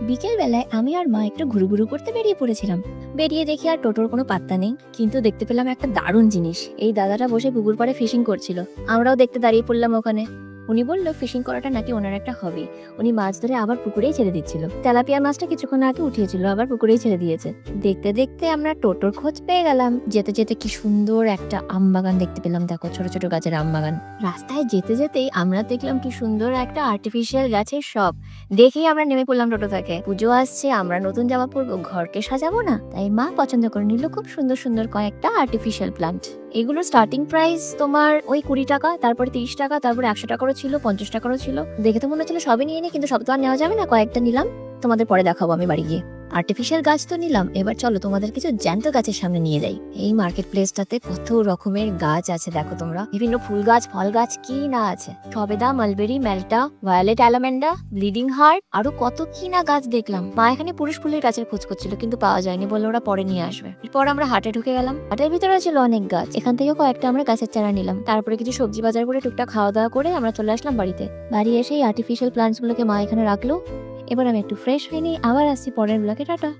বিকেল বেলায় আমি আর মা একটু ঘুরু করতে বেরিয়ে পড়েছিলাম। বেরিয়ে দেখি আর টোটোর কোনো পাত্তা নেই, কিন্তু দেখতে পেলাম একটা দারুণ জিনিস। এই দাদাটা বসে পুকুর পাড়ে ফিশিং করছিল। আমরাও দেখতে দাঁড়িয়ে পড়লাম ওখানে। উনি বলল ফিশিং করাটা নাকি ওনার একটা হবি। উনি মাছ ধরে আবার পুকুরেই ছেড়ে দিচ্ছিল। তেলাপিয়া মাছটা কিছুক্ষণ আগে উঠিয়েছিল, আবার পুকুরেই ছেড়ে দিয়েছে। দেখতে দেখতে আমরা টোটোর খোঁজ পেয়ে গেলাম। যেতে যেতে কি সুন্দর একটা আম বাগান দেখতে পেলাম। দেখো, ছোট ছোট গাছের আম বাগান। রাস্তায় যেতে যেতেই আমরা দেখলাম কি সুন্দর একটা আর্টিফিশিয়াল গাছের শপ। দেখেই আমরা নেমে পড়লাম টোটো থেকে। পুজো আসছে, আমরা নতুন জামা পরবো, ঘরকে সাজাবো না? তাই মা পছন্দ করে নিল খুব সুন্দর সুন্দর কয়েকটা আর্টিফিশিয়াল প্লান্ট। এগুলো স্টার্টিং প্রাইস তোমার ওই 20 টাকা, তারপরে 30 টাকা, তারপরে 100 টাকারও ছিল, 50 টাকারও ছিল। দেখে তো মনে হচ্ছিল সবই নিয়ে নি, কিন্তু সব তো আর নেওয়া যাবে না। কয়েকটা নিলাম, তোমাদের পরে দেখাবো আমি বাড়ি গিয়ে। আর্টিফিশিয়াল গাছ তো নিলাম, এবার চলো তোমাদের কিছু জ্যান্ত গাছের সামনে নিয়ে যাই। এই মার্কেট প্লেসটাতে কত রকমের গাছ আছে দেখো তোমরা। বিভিন্ন ফুল গাছ, ফল গাছ, কি না আছে। সবেদা, মালবেরি, মেলটা, ভায়োলেট অ্যালামেন্ডা, ব্লিডিং হার্ট, আরো কত কি না গাছ দেখলাম। মা এখানে পুরুষ ফুলের গাছের খোঁজ করছিল, কিন্তু পাওয়া যায়নি, বললো ওরা পরে নিয়ে আসবে। এরপর আমরা হাটে ঢুকে গেলাম। হাটের ভিতরে ছিল অনেক গাছ, এখান থেকে কয়েকটা আমরা গাছের চারা নিলাম। তারপরে কিছু সবজি বাজার করে টুকটাক খাওয়া দাওয়া করে আমরা চলে আসলাম বাড়িতে। বাড়ি এসে এই আর্টিফিশিয়াল প্লান্টস গুলোকে মা এখানে রাখলো। এবার আমি একটু ফ্রেশ হয়ে নিই, আবার আসছি পরের ব্লগে। টাটা।